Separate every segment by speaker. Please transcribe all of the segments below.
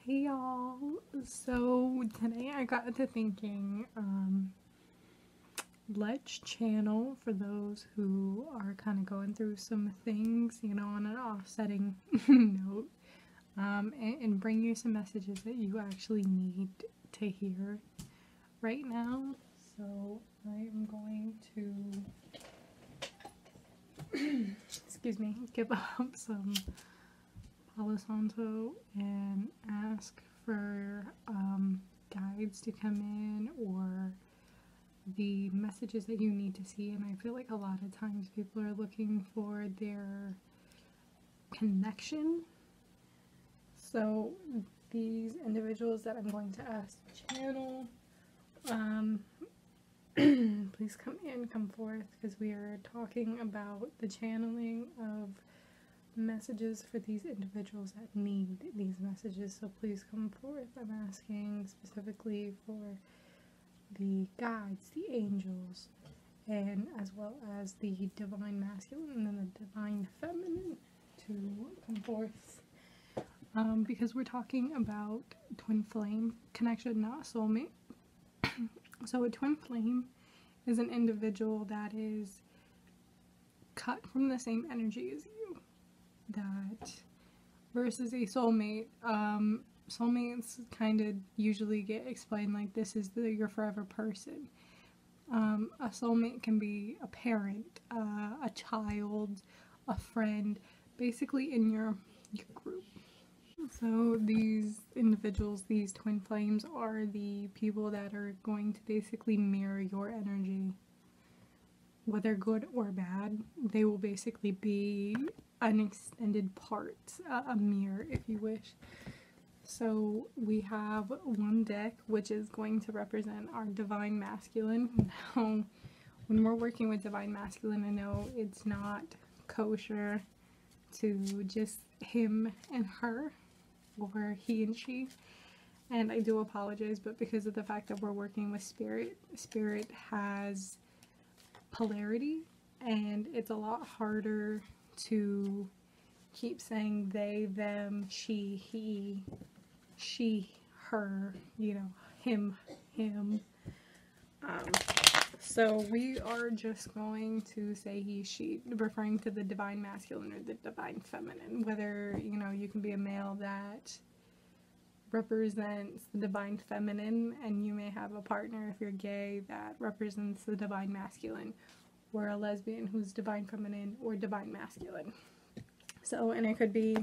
Speaker 1: Hey y'all, so today I got to thinking, let's channel for those who are kind of going through some things, on an offsetting note, and bring you some messages that you actually need to hear right now. So I am going to, excuse me, give up some Palo Santo and ask for guides to come in or the messages that you need to see. And I feel like a lot of times people are looking for their connection. So these individuals that I'm going to ask to channel, please come forth, because we are talking about the channeling of messages for these individuals that need these messages. So please come forth. I'm asking specifically for the guides, the angels, and as well as the divine masculine and the divine feminine to come forth, because we're talking about twin flame connection, not soulmate. So a twin flame is an individual that is cut from the same energy as you. That versus a soulmate, soulmates kind of usually get explained like this is your forever person. A soulmate can be a parent, a child, a friend, basically in your group. So these individuals, these twin flames, are the people that are going to basically mirror your energy. Whether good or bad, they will basically be an extended part, a mirror if you wish. So we have one deck which is going to represent our divine masculine. Now, when we're working with divine masculine, I know it's not kosher to just him and her or he and she, and I do apologize, but because of the fact that we're working with spirit has polarity, and it's a lot harder to keep saying they, them, she, he, her, him. So we are just going to say he, she, referring to the divine masculine or the divine feminine. Whether, you can be a male that represents the divine feminine, and you may have a partner, if you're gay, that represents the divine masculine, or a lesbian who's divine feminine or divine masculine. So, and it could be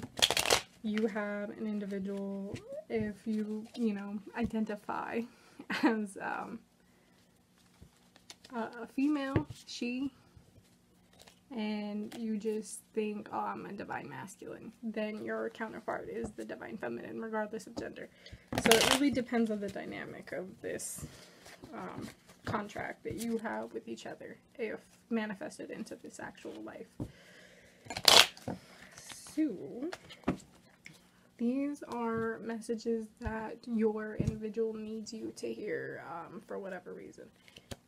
Speaker 1: you have an individual, if you, identify as a female, she, and you just think, oh, I'm a divine masculine, then your counterpart is the divine feminine, regardless of gender. So it really depends on the dynamic of this contract that you have with each other, if manifested into this actual life. So these are messages that your individual needs you to hear, for whatever reason.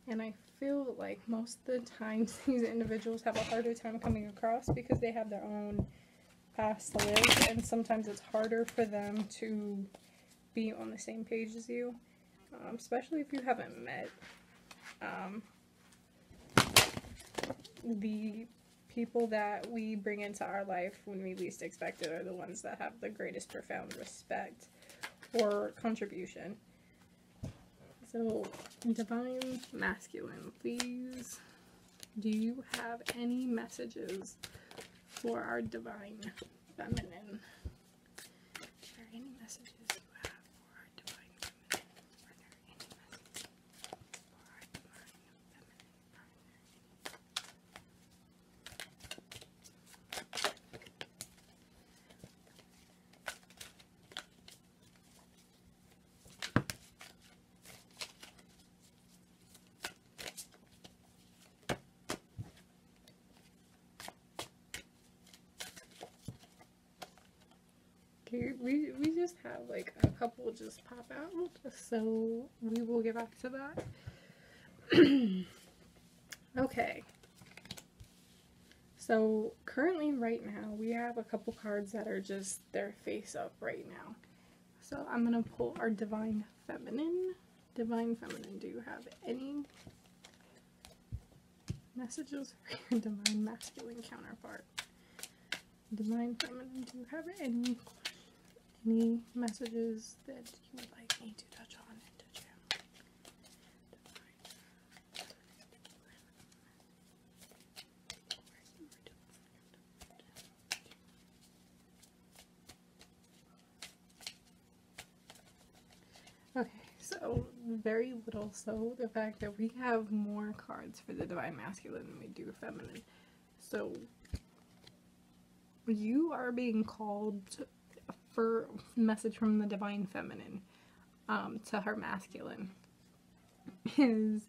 Speaker 1: And I feel like most of the times these individuals have a harder time coming across because they have their own past to live, and sometimes it's harder for them to be on the same page as you, especially if you haven't met. The people that we bring into our life when we least expect it are the ones that have the greatest profound respect or contribution. So, divine masculine, please, do you have any messages for our divine feminine? Are there any messages you have for our divine feminine? Are there any messages for our divine feminine? Okay, we just have like a couple just pop out, so we will get back to that. Okay, so currently right now we have a couple cards that are just their face up right now. So I'm gonna pull our Divine Feminine. Divine Feminine, do you have any messages for your Divine Masculine counterpart? Divine Feminine, do you have any messages that you would like me to touch on and to channel? Okay, so very little. So the fact that we have more cards for the Divine Masculine than we do Feminine. So you are being called for message from the Divine Feminine to her Masculine is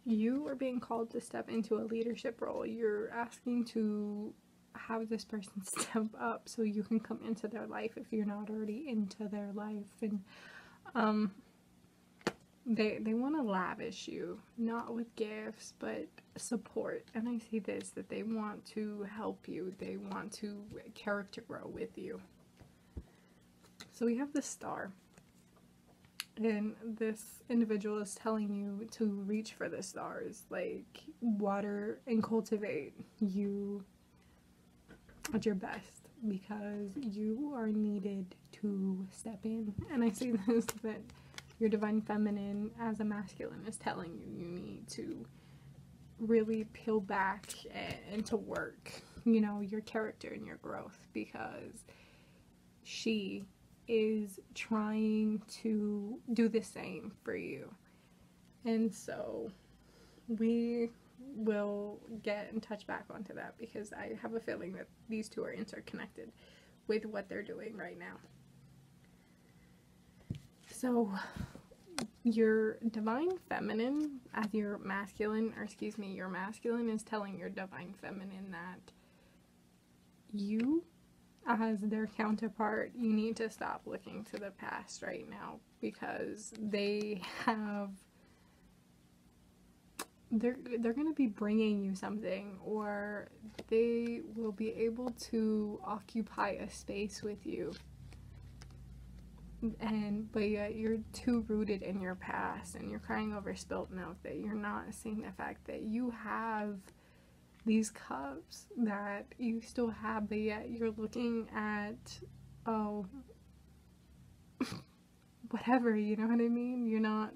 Speaker 1: you are being called to step into a leadership role. You're asking to have this person step up so you can come into their life if you're not already into their life. And they want to lavish you, not with gifts, but support. And I see this, that they want to help you. They want to character grow with you. So we have the Star. And this individual is telling you to reach for the stars, like water and cultivate you at your best, because you are needed to step in. And I see this, that your Divine Feminine as a Masculine is telling you you need to really peel back and to work, you know, your character and your growth, because she is trying to do the same for you. And so we will get and touch back onto that, because I have a feeling that these two are interconnected with what they're doing right now. So your Divine Feminine as your Masculine, or excuse me, your Masculine is telling your Divine Feminine that you, as their counterpart, you need to stop looking to the past right now, because they're going to be bringing you something, or they will be able to occupy a space with you. But yet you're too rooted in your past, and you're crying over spilt milk, that you're not seeing the fact that you have these cups that you still have, but yet you're looking at, oh, whatever, you know what I mean? You're not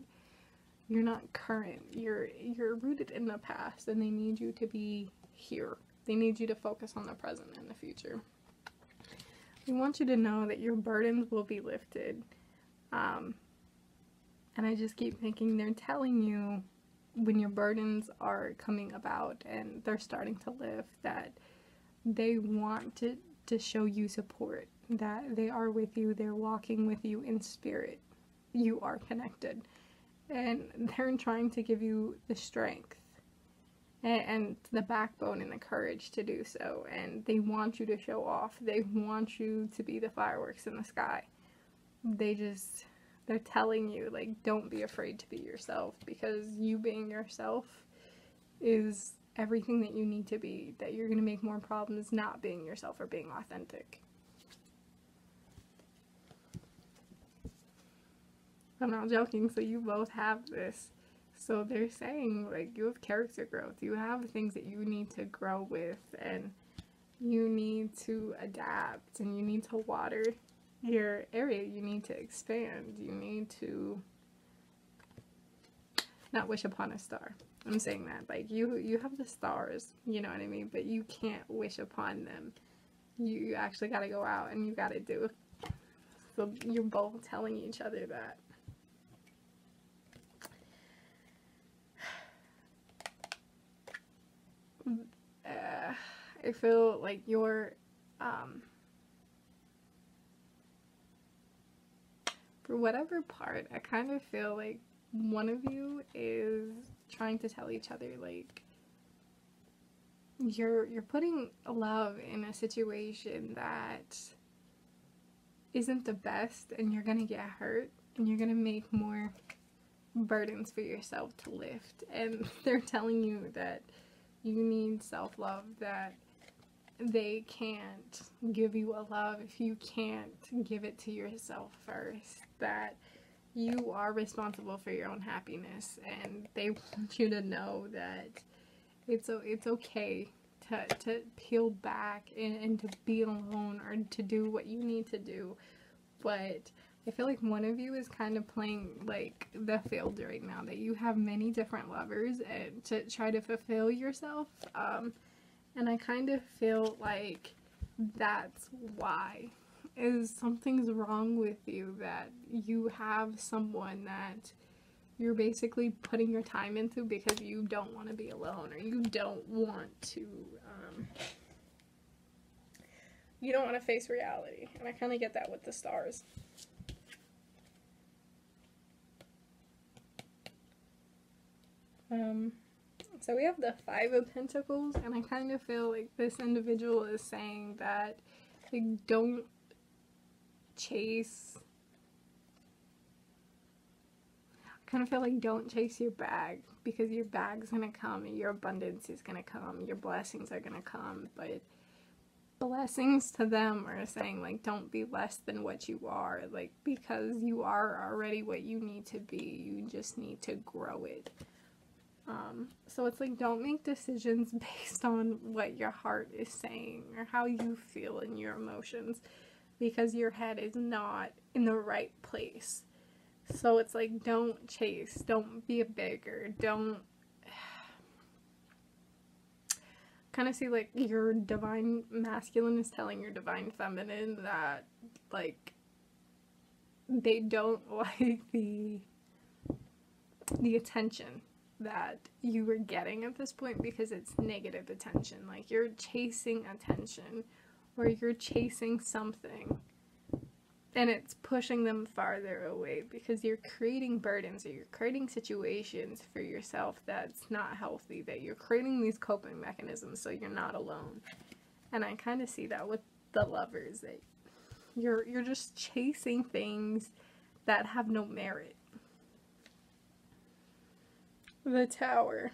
Speaker 1: current. You're rooted in the past, and they need you to be here. They need you to focus on the present and the future. We want you to know that your burdens will be lifted. And I just keep thinking they're telling you, when your burdens are coming about and they're starting to lift, that they want to show you support, that they are with you, they're walking with you in spirit. You are connected. And they're trying to give you the strength and the backbone and the courage to do so. And they want you to show off. They want you to be the fireworks in the sky. They're telling you, like, don't be afraid to be yourself, because you being yourself is everything that you need to be, that you're going to make more problems not being yourself or being authentic. I'm not joking, so you both have this. So they're saying, like, you have character growth. You have things that you need to grow with, and you need to adapt, and you need to water your area. You need to expand. You need to not wish upon a star. I'm saying that, like, you have the stars, you know what I mean, but you can't wish upon them. You actually got to go out and you got to do. So you're both telling each other that. I feel like you're for whatever part, I kind of feel like one of you is trying to tell each other, like, you're putting love in a situation that isn't the best, and you're gonna get hurt, and you're gonna make more burdens for yourself to lift. And they're telling you that you need self-love, that they can't give you a love if you can't give it to yourself first. That you are responsible for your own happiness, and they want you to know that it's okay to peel back and to be alone or to do what you need to do. But I feel like one of you is kind of playing like the field right now, that you have many different lovers and to try to fulfill yourself. And I kind of feel like that's why. Is something's wrong with you, that you have someone that you're basically putting your time into because you don't want to be alone, or you don't want to face reality. And I kind of get that with the stars. So we have the Five of Pentacles, and I kind of feel like this individual is saying that, like, don't chase, I kind of feel like don't chase your bag, because your bag's gonna come, and your abundance is gonna come, your blessings are gonna come, but blessings to them are saying, like, don't be less than what you are, like, because you are already what you need to be, you just need to grow it. So it's like, don't make decisions based on what your heart is saying or how you feel in your emotions, because your head is not in the right place. So it's like, don't chase, don't be a beggar, don't kind of see like your divine masculine is telling your divine feminine that, like, they don't like the attention that you were getting at this point, because it's negative attention. Like, you're chasing attention, or you're chasing something, and it's pushing them farther away, because you're creating burdens, or you're creating situations for yourself that's not healthy, that you're creating these coping mechanisms so you're not alone. And I kind of see that with the Lovers, that you're just chasing things that have no merit. The Tower.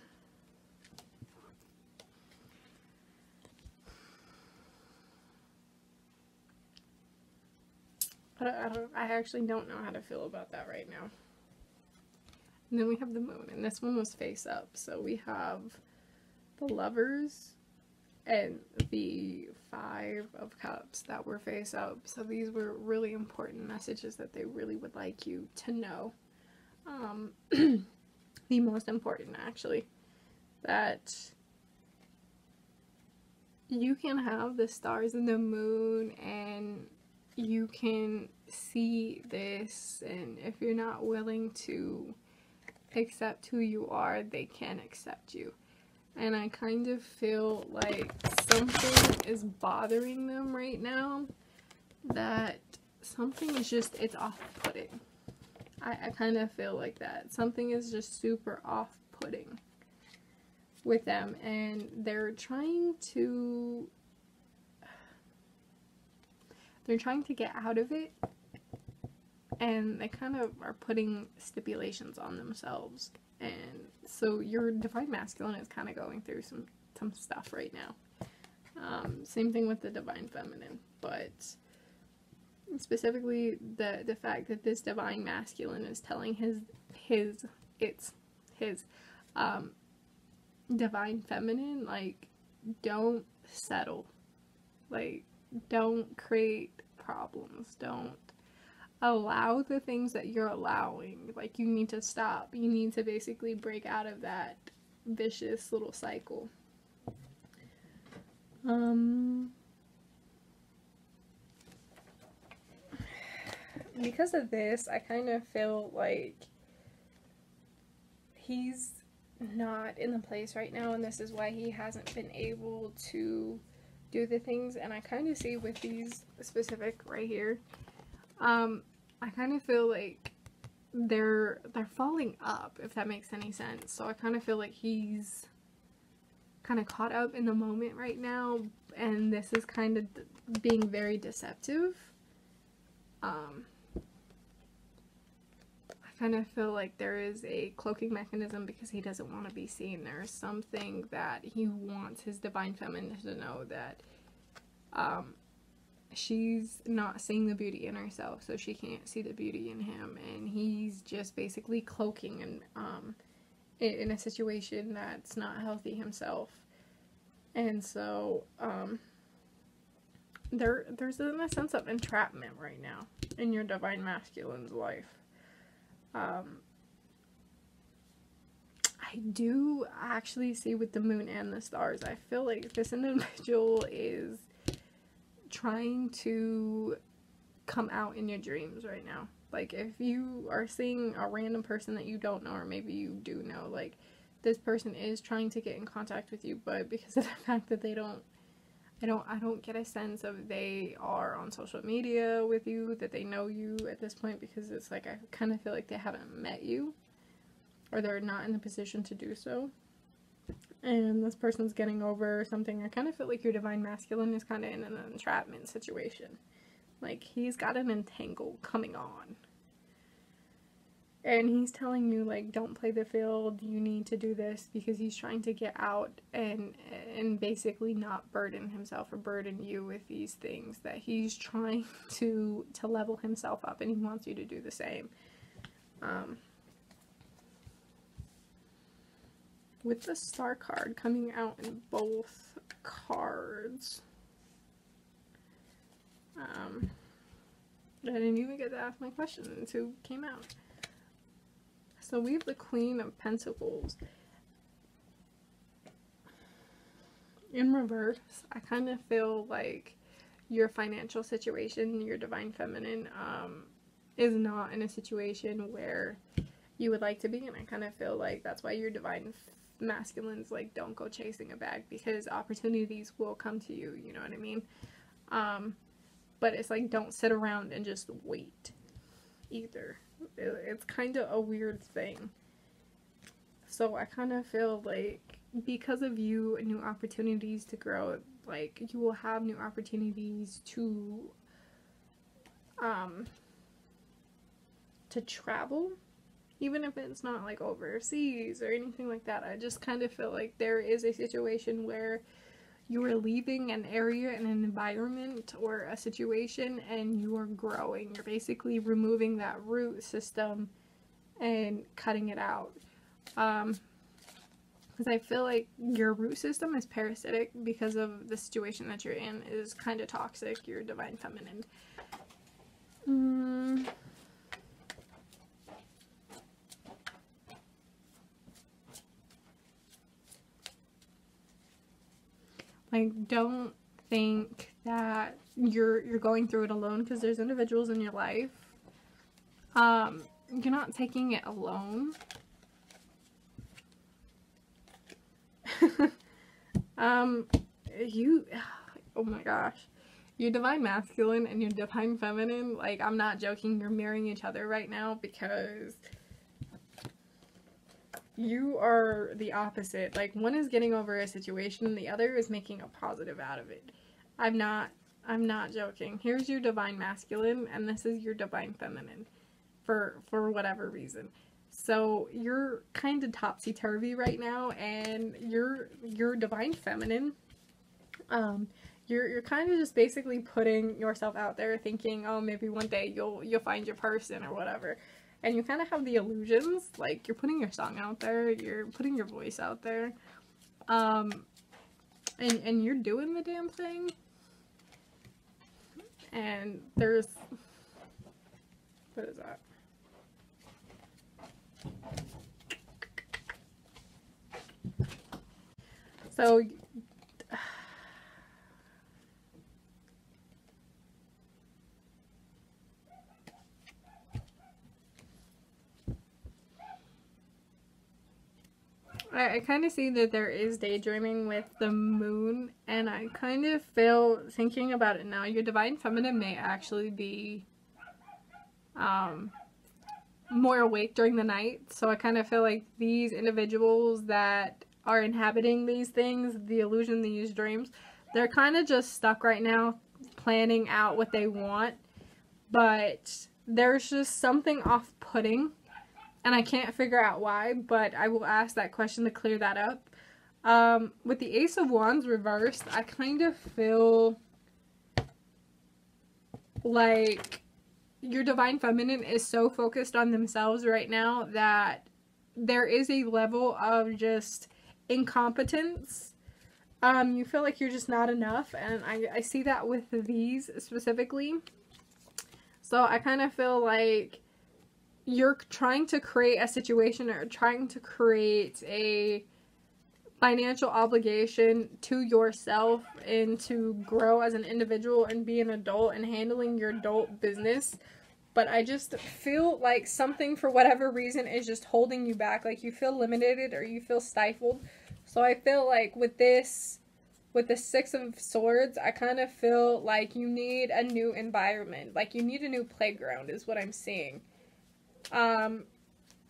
Speaker 1: I actually don't know how to feel about that right now. And then we have the Moon, and this one was face up. So we have the Lovers and the Five of Cups that were face up. So these were really important messages that they really would like you to know. The most important, actually, that you can have the stars and the moon, and you can see this, and if you're not willing to accept who you are, they can't accept you. And I kind of feel like something is bothering them right now, that something is just, it's off-putting. I kind of feel like that. Something is just super off-putting with them, and they're trying to get out of it, and they kind of are putting stipulations on themselves. And so your divine masculine is kind of going through some stuff right now. Same thing with the divine feminine, but specifically the fact that this divine masculine is telling his divine feminine, like, don't settle, like, don't create problems, don't allow the things that you're allowing. Like, you need to stop, you need to basically break out of that vicious little cycle. Because of this, I kind of feel like he's not in the place right now, and this is why he hasn't been able to do the things. And I kind of see with these specific right here, I kind of feel like they're falling up, if that makes any sense. So I kind of feel like he's kind of caught up in the moment right now, and this is kind of being very deceptive. I kind of feel like there is a cloaking mechanism because he doesn't want to be seen. There's something that he wants his divine feminine to know, that she's not seeing the beauty in herself, so she can't see the beauty in him, and he's just basically cloaking and in a situation that's not healthy himself. And so there's a sense of entrapment right now in your divine masculine's life. I do actually see with the moon and the stars, I feel like this individual is trying to come out in your dreams right now. Like, if you are seeing a random person that you don't know, or maybe you do know, like, this person is trying to get in contact with you, but because of the fact that I don't get a sense of they are on social media with you, that they know you at this point, because it's like, I kind of feel like they haven't met you, or they're not in the position to do so. And this person's getting over something. I kind of feel like your divine masculine is kind of in an entrapment situation. Like, he's got an entangle coming on. And he's telling you, like, don't play the field, you need to do this, because he's trying to get out and basically not burden himself or burden you with these things, that he's trying to level himself up, and he wants you to do the same. With the star card coming out in both cards, I didn't even get to ask my question until it came out. So we have the Queen of Pentacles. In reverse, I kind of feel like your financial situation, your divine feminine, is not in a situation where you would like to be. And I kind of feel like that's why your divine masculine's like, don't go chasing a bag, because opportunities will come to you, you know what I mean? But it's like, don't sit around and just wait either. It's kind of a weird thing. So I kind of feel like because of you, new opportunities to grow, like, you will have new opportunities to travel, even if it's not like overseas or anything like that. I just kind of feel like there is a situation where you are leaving an area and an environment or a situation, and you are growing. You're basically removing that root system and cutting it out. Because I feel like your root system is parasitic because of the situation that you're in is kind of toxic, your divine feminine. Like, don't think that you're going through it alone, because there's individuals in your life. You're not taking it alone. Oh my gosh. Your divine masculine and your divine feminine, like, I'm not joking, you're mirroring each other right now, because you are the opposite. Like, one is getting over a situation, the other is making a positive out of it. I'm not joking. Here's your divine masculine, and this is your divine feminine, for whatever reason. So you're kind of topsy-turvy right now, and your divine feminine, you're kind of just basically putting yourself out there, thinking, oh, maybe one day you'll find your person or whatever. And you kind of have the illusions, like, you're putting your song out there, you're putting your voice out there, and you're doing the damn thing. And there's, what is that? So, I kind of see that there is daydreaming with the moon, and I kind of feel, thinking about it now, your divine feminine may actually be more awake during the night. So I kind of feel like these individuals that are inhabiting these things, the illusion, these dreams, they're kind of just stuck right now planning out what they want, but there's just something off-putting. And I can't figure out why, but I will ask that question to clear that up. With the Ace of Wands reversed, I kind of feel like your divine feminine is so focused on themselves right now that there is a level of just incompetence. You feel like you're just not enough, and I see that with these specifically. So I kind of feel like you're trying to create a situation or trying to create a financial obligation to yourself and to grow as an individual and be an adult and handling your adult business. But I just feel like something, for whatever reason, is just holding you back. Like you feel limited or you feel stifled. So I feel like with this, with the Six of Swords, I kind of feel like you need a new environment. Like you need a new playground is what I'm seeing. And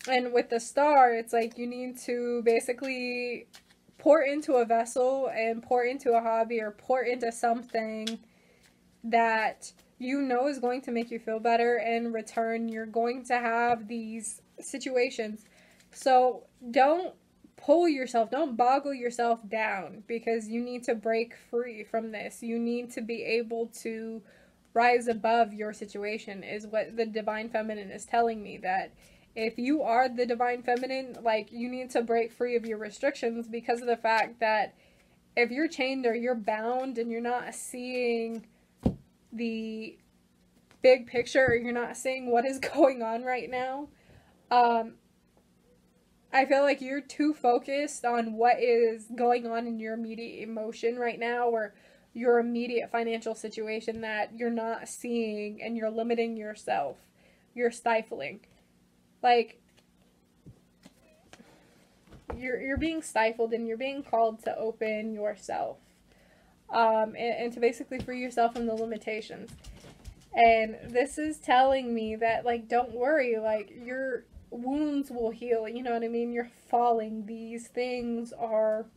Speaker 1: with the Star, it's like you need to basically pour into a vessel and pour into a hobby or pour into something that you know is going to make you feel better. In return, you're going to have these situations. So don't pull yourself, don't boggle yourself down, because you need to break free from this. You need to be able to rise above your situation, is what the divine feminine is telling me. That if you are the divine feminine, like you need to break free of your restrictions, because of the fact that if you're chained or you're bound and you're not seeing the big picture, or you're not seeing what is going on right now, I feel like you're too focused on what is going on in your immediate emotion right now, or your immediate financial situation, that you're not seeing, and you're limiting yourself. You're stifling. Like, you're being stifled, and you're being called to open yourself. And to basically free yourself from the limitations. And this is telling me that, like, don't worry, like, your wounds will heal, you know what I mean? You're falling. These things are,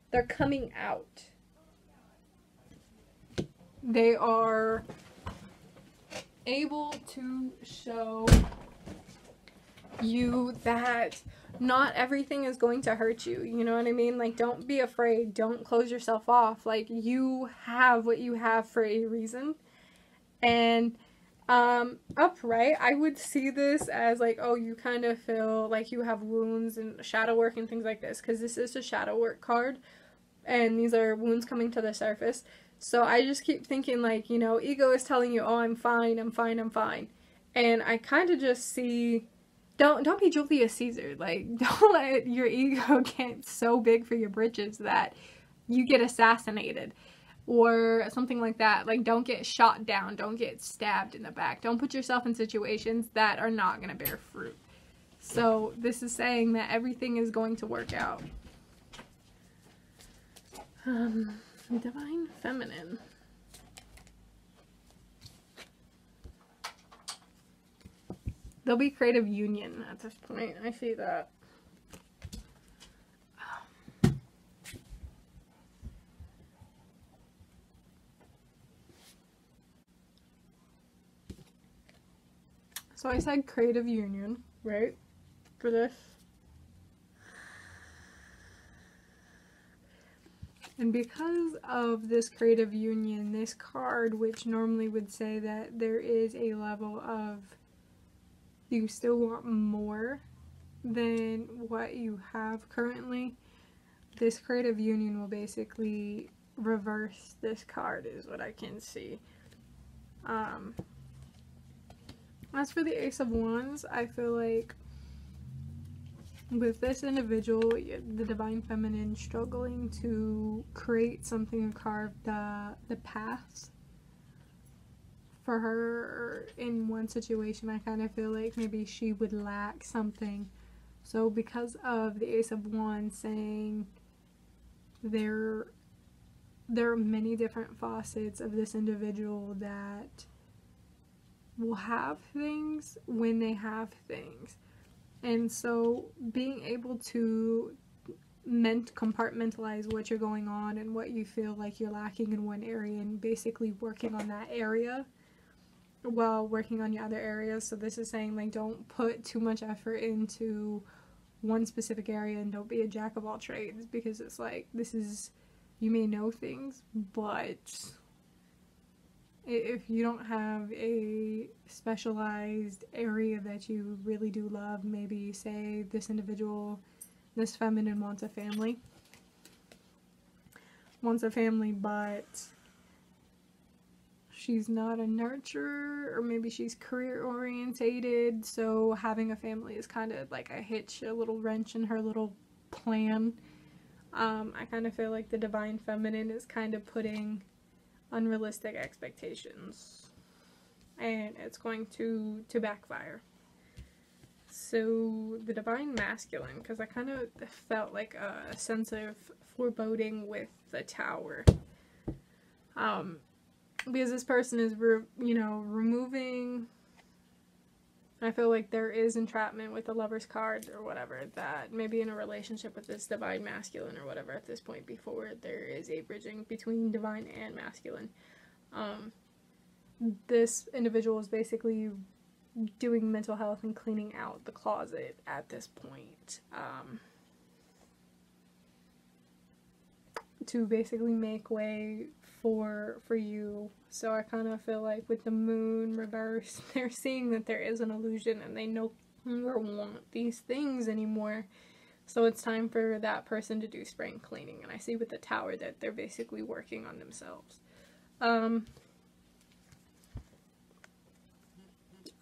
Speaker 1: they're coming out. They are able to show you that not everything is going to hurt you, you know what I mean? Like, don't be afraid, don't close yourself off. Like, you have what you have for a reason. And upright, I would see this as like, oh, you kind of feel like you have wounds and shadow work and things like this, because this is a shadow work card, and these are wounds coming to the surface. So I just keep thinking, like, you know, ego is telling you, oh, I'm fine, I'm fine, I'm fine. And I kind of just see, don't be Julius Caesar. Like, don't let your ego get so big for your britches that you get assassinated or something like that. Like, don't get shot down, don't get stabbed in the back, don't put yourself in situations that are not going to bear fruit. So this is saying that everything is going to work out. Divine feminine. There'll be creative union at this point. I see that. So I said creative union, right? For this. And because of this creative union, this card, which normally would say that there is a level of you still want more than what you have currently, this creative union will basically reverse this card, is what I can see. As for the Ace of Wands, I feel like with this individual, the divine feminine, struggling to create something and carve the paths for her. In one situation, I kind of feel like maybe she would lack something. So because of the Ace of Wands saying there are many different facets of this individual that will have things when they have things. And so being able to compartmentalize what you're going on and what you feel like you're lacking in one area, and basically working on that area while working on your other areas. So this is saying, like, don't put too much effort into one specific area, and don't be a jack of all trades, because it's like, this is, you may know things, but if you don't have a specialized area that you really do love, maybe say this individual, this feminine wants a family, but she's not a nurturer, or maybe she's career orientated, so having a family is kind of like a hitch, a little wrench in her little plan. I kind of feel like the divine feminine is kind of putting unrealistic expectations, and it's going to backfire. So the divine masculine, because I kind of felt like a sense of foreboding with the Tower, because this person is removing, I feel like there is entrapment with the Lover's card or whatever, that maybe in a relationship with this divine masculine or whatever at this point before there is a bridging between divine and masculine. This individual is basically doing mental health and cleaning out the closet at this point, to basically make way for you. So I kind of feel like with the moon reversed, they're seeing that there is an illusion and they no longer want these things anymore. So it's time for that person to do spring cleaning. And I see with the Tower that they're basically working on themselves. I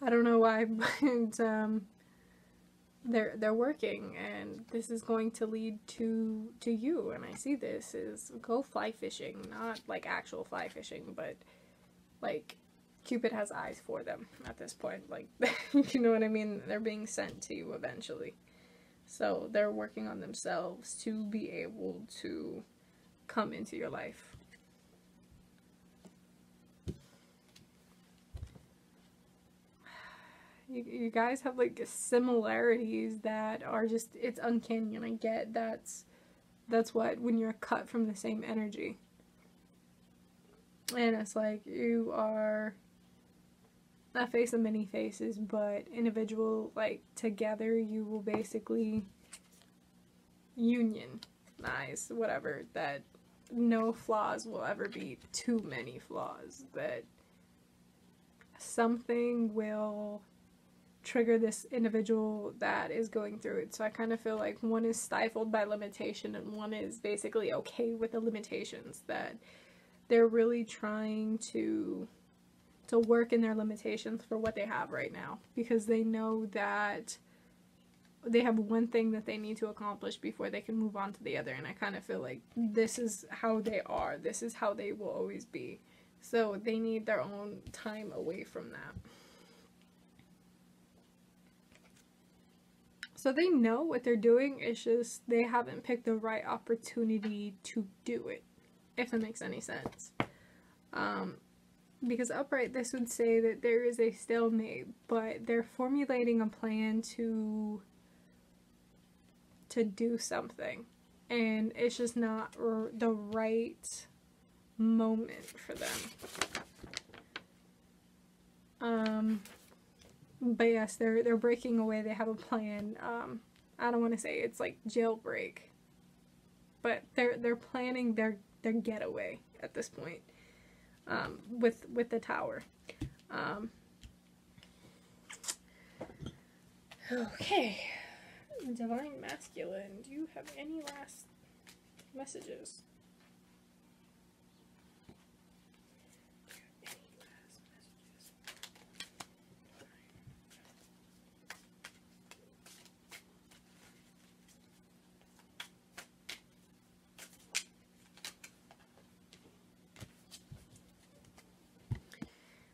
Speaker 1: don't know why, but they're working, and this is going to lead to you. And I see this is go fly fishing, not like actual fly fishing, but like Cupid has eyes for them at this point. Like, you know what I mean? They're being sent to you eventually. So they're working on themselves to be able to come into your life. You guys have like similarities that are just, it's uncanny, and I get that's what, when you're cut from the same energy. And it's like you are a face of many faces, but individual, like together you will basically unionize, whatever, that no flaws will ever be too many flaws, that something will trigger this individual that is going through it. So I kind of feel like one is stifled by limitation and one is basically okay with the limitations, that they're really trying to work in their limitations for what they have right now, because they know that they have one thing that they need to accomplish before they can move on to the other. And I kind of feel like this is how they are, this is how they will always be, so they need their own time away from that. So they know what they're doing, it's just they haven't picked the right opportunity to do it, if that makes any sense. Because upright, this would say that there is a stalemate, but they're formulating a plan to do something, and it's just not the right moment for them. But yes, they're breaking away. They have a plan. I don't want to say it's like jailbreak, but they're planning their getaway at this point. With the Tower. Okay. Divine Masculine, do you have any last messages?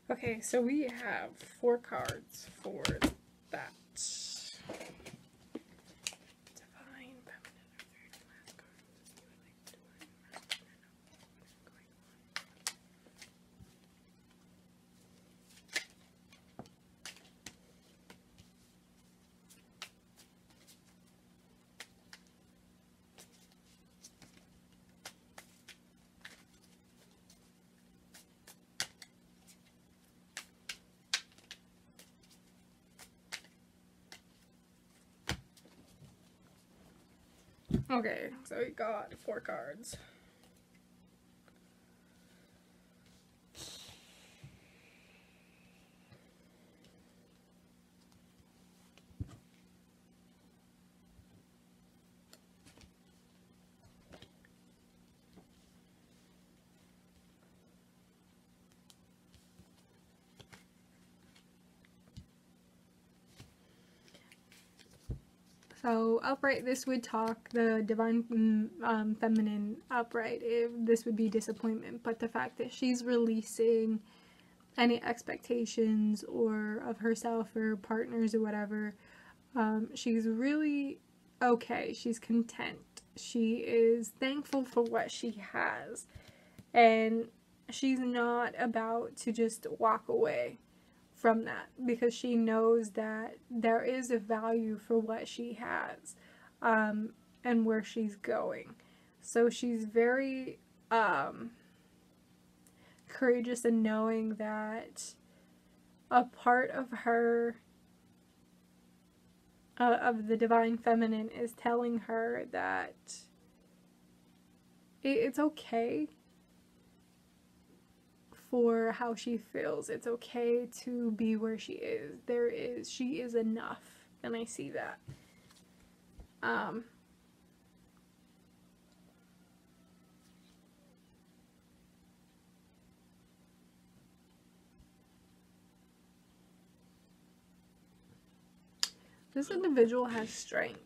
Speaker 1: Okay, so we have 4 cards for that. Divine Feminine, last card. Okay, so we got 4 cards. So upright, this would talk the divine feminine upright. This would be disappointment, but the fact that she's releasing any expectations or of herself or partners or whatever, she's really okay. She's content. She is thankful for what she has, and she's not about to just walk away from that, because she knows that there is a value for what she has, and where she's going. So she's very courageous in knowing that a part of her, of the divine feminine, is telling her that it's okay for how she feels. It's okay to be where she is. She is enough, and I see that. This individual has strength.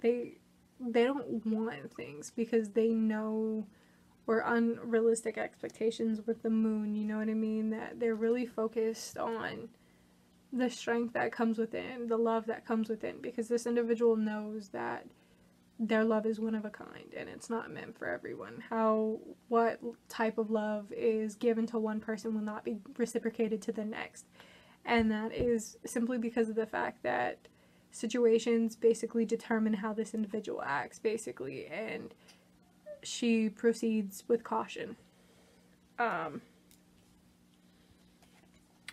Speaker 1: They don't want things because they know, or unrealistic expectations with the moon, you know what I mean? That they're really focused on the strength that comes within, the love that comes within, because this individual knows that their love is one of a kind and it's not meant for everyone. What type of love is given to one person will not be reciprocated to the next. And that is simply because of the fact that situations basically determine how this individual acts, basically, and she proceeds with caution.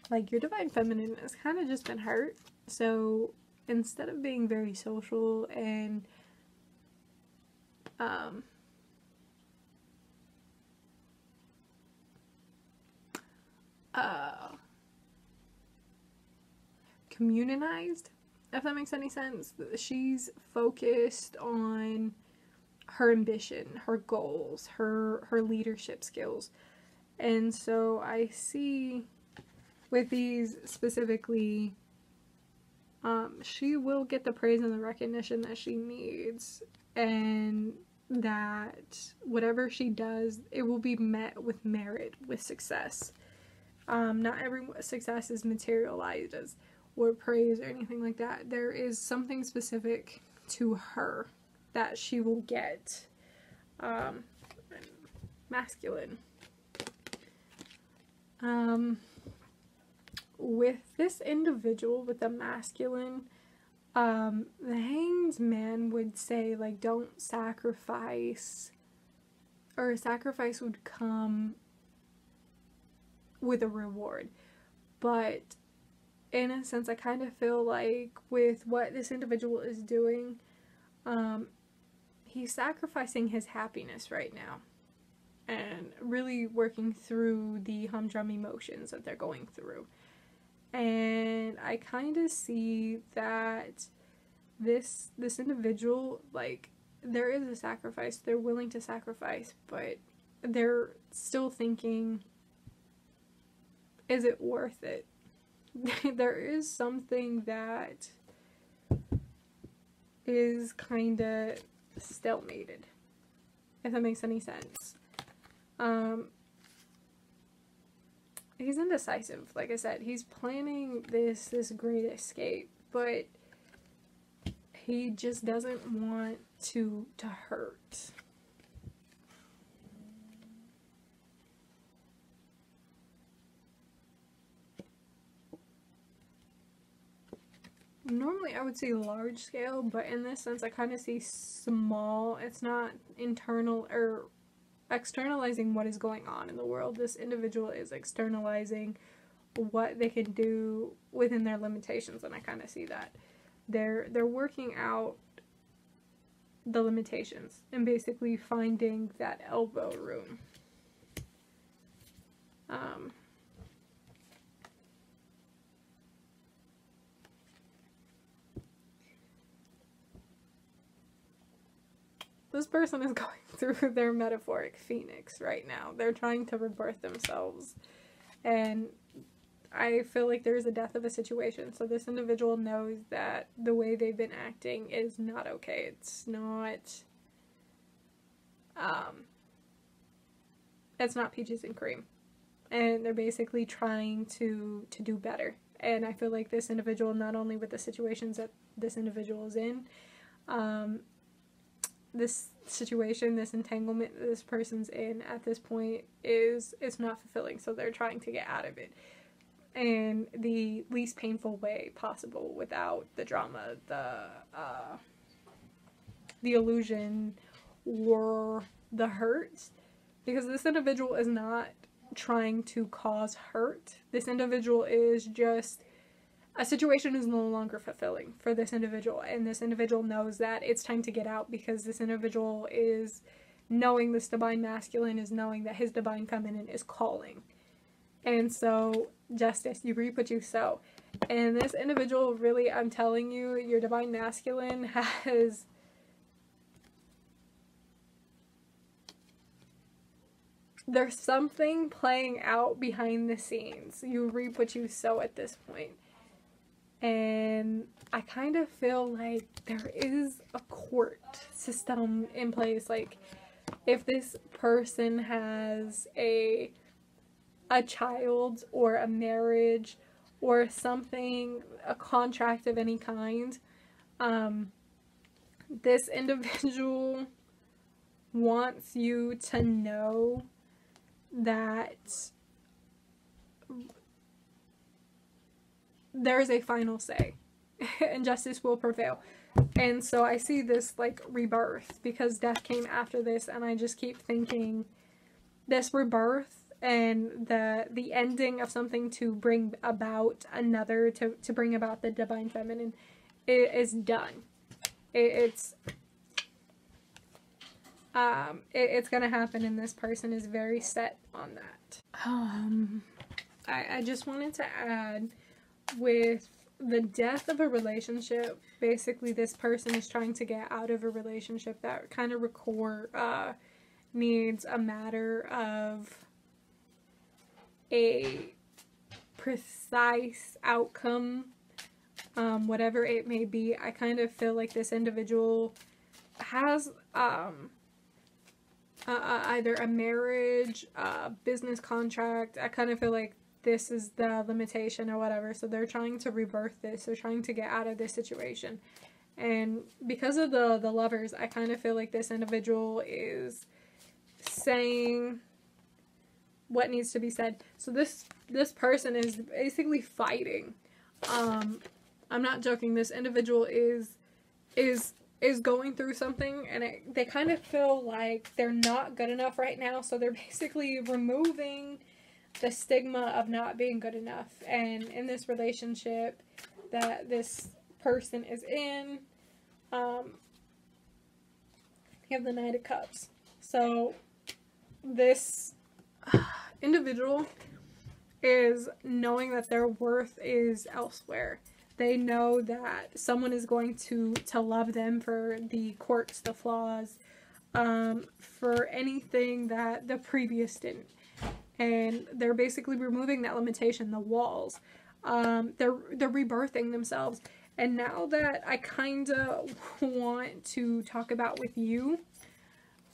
Speaker 1: Like, your divine feminine has kind of just been hurt, so instead of being very social and communionized, if that makes any sense, she's focused on her ambition, her goals, her leadership skills. And so I see with these specifically, she will get the praise and the recognition that she needs, and that whatever she does, it will be met with merit, with success. Not every success is materialized as or praise or anything like that. There is something specific to her that she will get. Masculine. With this individual, with the masculine, the Hanged Man would say, like, don't sacrifice, or a sacrifice would come with a reward. But in a sense, I kind of feel like with what this individual is doing, he's sacrificing his happiness right now and really working through the humdrum emotions that they're going through. And I kind of see that this individual, like, there is a sacrifice, they're willing to sacrifice, but they're still thinking, is it worth it? There is something that is kind of stalemated, if that makes any sense. He's indecisive. Like I said, he's planning this great escape, but he just doesn't want to hurt. Normally I would say large scale, but in this sense I kind of see small. It's not internal or externalizing what is going on in the world. This individual is externalizing what they can do within their limitations, and I kind of see that. They're working out the limitations and basically finding that elbow room. This person is going through their metaphoric phoenix right now. They're trying to rebirth themselves. And I feel like there's a death of a situation. So this individual knows that the way they've been acting is not okay. It's not peaches and cream. And they're basically trying to do better. And I feel like this individual, not only with the situations that this individual is in, this situation, this entanglement that this person's in at this point is not fulfilling. So they're trying to get out of it in the least painful way possible, without the drama, the illusion, or the hurt. Because this individual is not trying to cause hurt. This individual is just, a situation is no longer fulfilling for this individual, and this individual knows that it's time to get out, because this individual is knowing, this divine masculine is knowing that his divine feminine is calling. And so, justice, you reap what you sow. And this individual, really, I'm telling you, your divine masculine has there's something playing out behind the scenes. You reap what you sow at this point. And I kind of feel like there is a court system in place. Like, if this person has a child or a marriage or something, a contract of any kind, this individual wants you to know that there's a final say and justice will prevail. And so I see this like rebirth, because death came after this, and I just keep thinking this rebirth and the ending of something to bring about another, to bring about the divine feminine, is done. It's gonna happen, and this person is very set on that. I just wanted to add, with the death of a relationship, basically this person is trying to get out of a relationship that kind of needs a matter of a precise outcome, whatever it may be. I kind of feel like this individual has either a marriage, a business contract. I kind of feel like this is the limitation or whatever. So they're trying to rebirth this. They're trying to get out of this situation. And because of the lovers, I kind of feel like this individual is saying what needs to be said. So this person is basically fighting. I'm not joking. This individual is going through something, and they kind of feel like they're not good enough right now. So they're basically removing the stigma of not being good enough. And in this relationship that this person is in, you have the Knight of Cups. So this individual is knowing that their worth is elsewhere. They know that someone is going to love them for the quirks, the flaws, for anything that the previous didn't. And they're basically removing that limitation, the walls. They're rebirthing themselves. And now that I kind of want to talk about with you,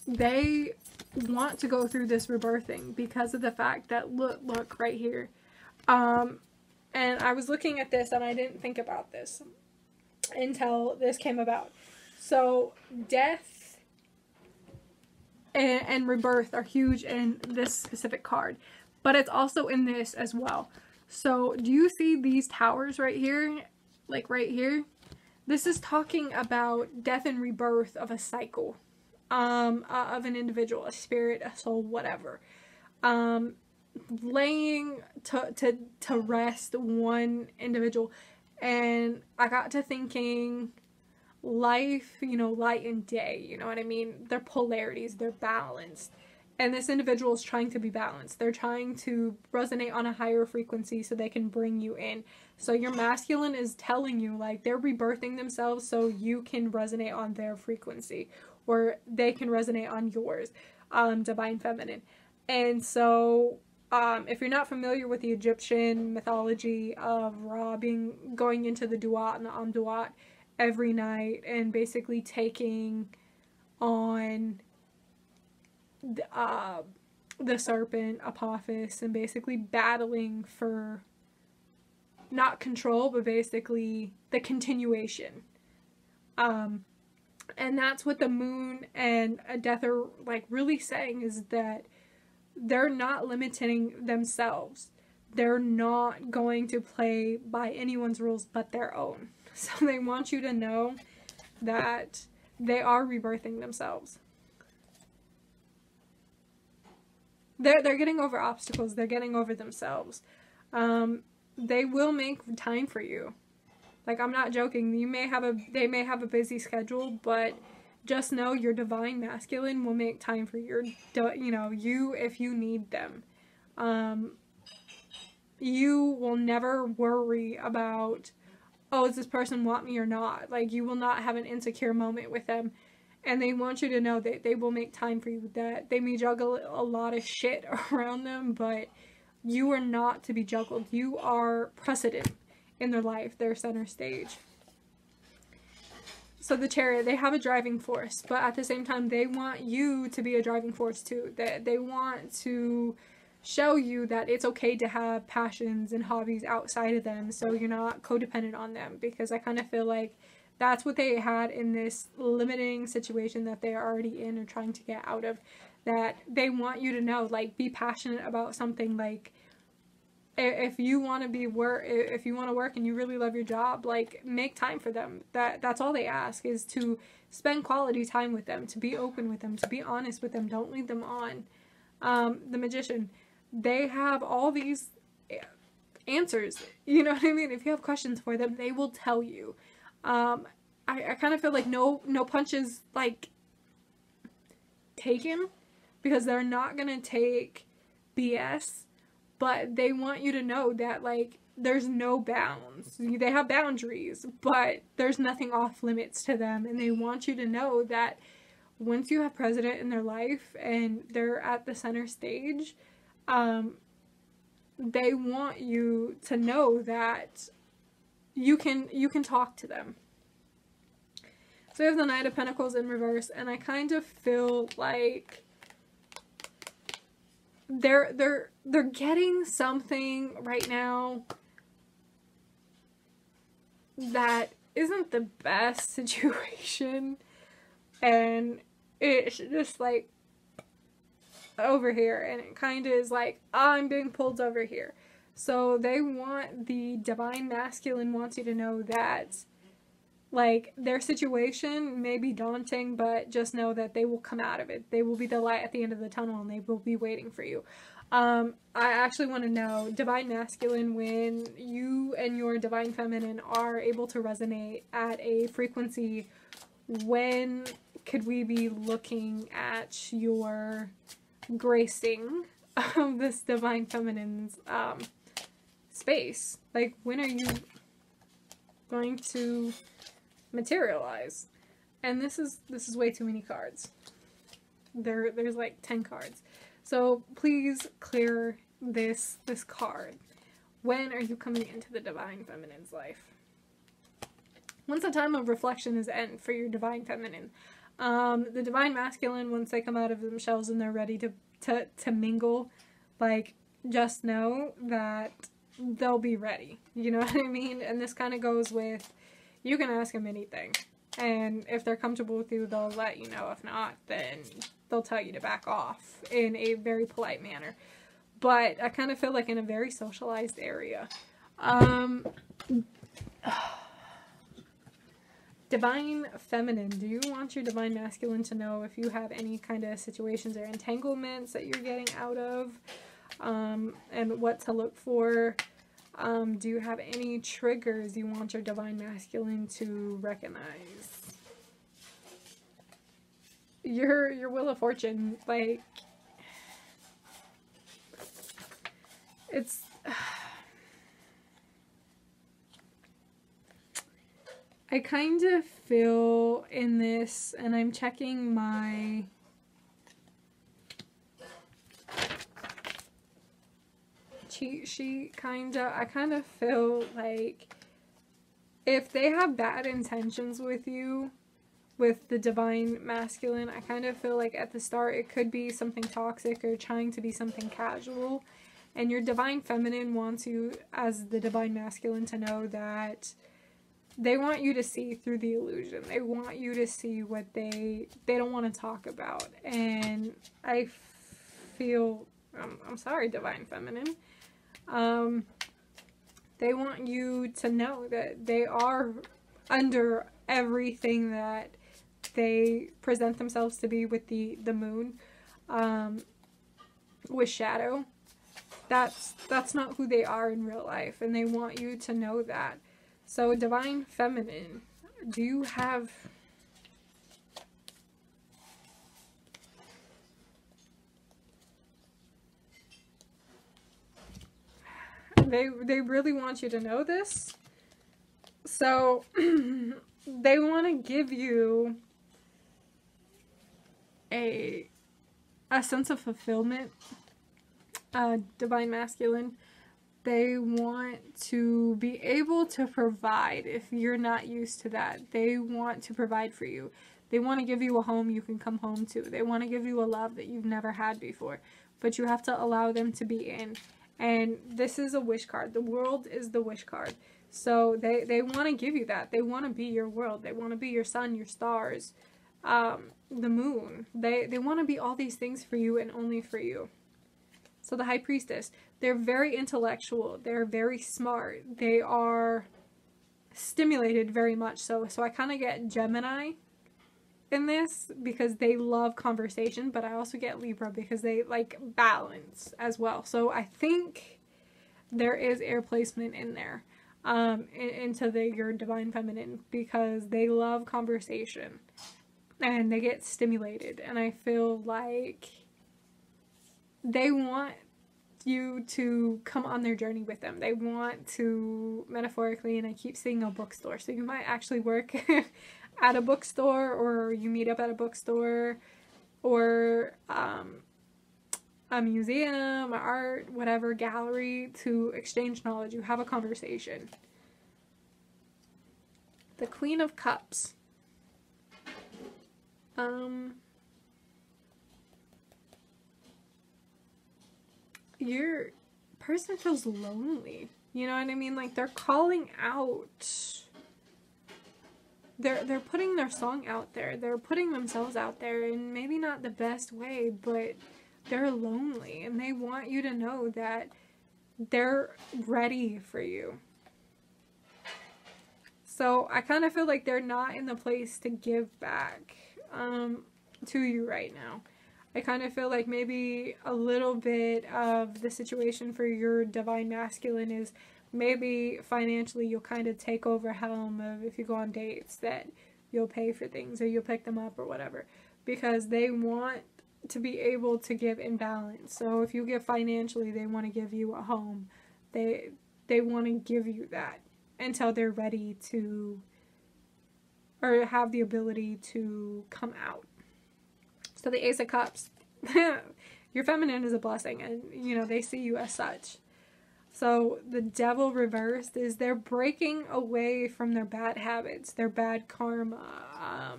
Speaker 1: they want to go through this rebirthing because of the fact that, look right here. And I was looking at this and I didn't think about this until this came about. So death and rebirth are huge in this specific card, but it's also in this as well. So do you see these towers right here? Like right here? This is talking about death and rebirth of a cycle, of an individual, a spirit, a soul, whatever. Laying to rest one individual. And I got to thinking, life, light and day, you know what I mean? They're polarities, they're balanced. And this individual is trying to be balanced. They're trying to resonate on a higher frequency so they can bring you in. So your masculine is telling you, like, they're rebirthing themselves so you can resonate on their frequency, or they can resonate on yours, divine feminine. And so If you're not familiar with the Egyptian mythology of Ra going into the Duat and the Amduat every night and basically taking on the serpent Apophis and basically battling for not control, but basically the continuation. And that's what the moon and Death are like really saying, is that they're not limiting themselves. They're not going to play by anyone's rules but their own. So they want you to know that they are rebirthing themselves. They're getting over obstacles. They're getting over themselves. They will make time for you. Like, I'm not joking. They may have a busy schedule, but just know your divine masculine will make time for you if you need them. You will never worry about, oh, does this person want me or not? Like, you will not have an insecure moment with them. And they want you to know that they will make time for you, that they may juggle a lot of shit around them, but you are not to be juggled. You are precedent in their life, their center stage. So the Chariot, they have a driving force, but at the same time, they want you to be a driving force too. They want to show you that it's okay to have passions and hobbies outside of them, so you're not codependent on them, because I kind of feel like that's what they had in this limiting situation that they are already in or trying to get out of. That they want you to know, like, be passionate about something. Like, if you want to work and you really love your job, like, make time for them. That's all they ask, is to spend quality time with them, to be open with them, to be honest with them. Don't lead them on. The Magician, they have all these answers. You know what I mean? If you have questions for them, they will tell you. I kind of feel like no punches, like, taken, because they're not gonna take BS, but they want you to know that, like, there's no bounds. They have boundaries, but there's nothing off limits to them, and they want you to know that once you have President in their life and they're at the center stage, they want you to know that you can talk to them. So we have the Knight of Pentacles in reverse, and I kind of feel like they're getting something right now that isn't the best situation, and it's just like over here, and it kind of is like, I'm being pulled over here. So they want, the divine masculine wants you to know that, like, their situation may be daunting, but just know that they will come out of it. They will be the light at the end of the tunnel, and they will be waiting for you. I actually want to know, divine masculine, when you and your divine feminine are able to resonate at a frequency, when could we be looking at your gracing of this divine feminine's space? Like, when are you going to materialize? And this is way too many cards. There's like 10 cards. So please clear this card. When are you coming into the divine feminine's life? When's the time of reflection is end for your divine feminine? The divine masculine, once they come out of themselves and they're ready to mingle, like, just know that they'll be ready. You know what I mean? And this kind of goes with, you can ask them anything, and if they're comfortable with you, they'll let you know. If not, then they'll tell you to back off in a very polite manner. But I kind of feel like in a very socialized area. Divine feminine, do you want your divine masculine to know if you have any kind of situations or entanglements that you're getting out of, and what to look for? Do you have any triggers you want your divine masculine to recognize? Your Wheel of Fortune, like, it's... I kind of feel in this, and I'm checking my cheat sheet, kinda. I kind of feel like if they have bad intentions with you, with the divine masculine, I kind of feel like at the start it could be something toxic or trying to be something casual. And your divine feminine wants you, as the divine masculine, to know that they want you to see through the illusion. They want you to see what they don't want to talk about. And I feel, I'm sorry, divine feminine. They want you to know that they are under everything that they present themselves to be with the moon, with shadow. That's not who they are in real life, and they want you to know that. So, divine feminine, do you have... They really want you to know this. So, they want to give you a sense of fulfillment. Divine masculine, they want to be able to provide if you're not used to that. They want to provide for you. They want to give you a home you can come home to. They want to give you a love that you've never had before, but you have to allow them to be in. And this is a wish card. The world is the wish card. So they want to give you that. They want to be your world. They want to be your sun, your stars, the moon. They want to be all these things for you and only for you. So the High Priestess, they're very intellectual. They're very smart. They are stimulated very much so. So I kind of get Gemini in this because they love conversation, but I also get Libra because they like balance as well. So I think there is air placement in there into your divine feminine because they love conversation and they get stimulated. And I feel like they want you to come on their journey with them. They want to, metaphorically, and I keep seeing a bookstore, so you might actually work at a bookstore, or you meet up at a bookstore, or a museum, art, whatever, gallery, to exchange knowledge. You have a conversation. The Queen of Cups. Your person feels lonely. You know what I mean? Like, they're calling out. They're putting their song out there. They're putting themselves out there in maybe not the best way, but they're lonely. And they want you to know that they're ready for you. So I kind of feel like they're not in the place to give back to you right now. I kind of feel like maybe a little bit of the situation for your divine masculine is maybe financially you'll kind of take over helm of, if you go on dates, that you'll pay for things or you'll pick them up or whatever, because they want to be able to give in balance. So if you give financially, they want to give you a home. They want to give you that until they're ready to, or have the ability to come out. So the Ace of Cups, your feminine is a blessing, and you know, they see you as such. So the Devil reversed is they're breaking away from their bad habits, their bad karma.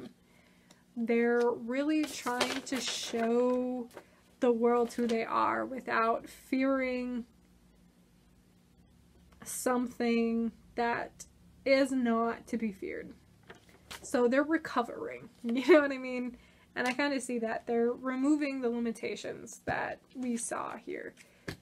Speaker 1: They're really trying to show the world who they are without fearing something that is not to be feared. So they're recovering, you know what I mean? And I kind of see that. They're removing the limitations that we saw here.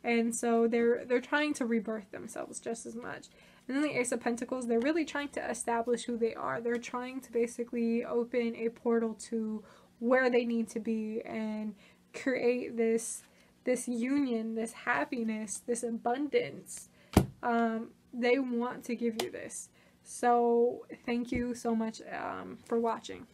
Speaker 1: And so they're trying to rebirth themselves just as much. And then the Ace of Pentacles, they're really trying to establish who they are. They're trying to basically open a portal to where they need to be and create this union, this happiness, this abundance. They want to give you this. So thank you so much for watching.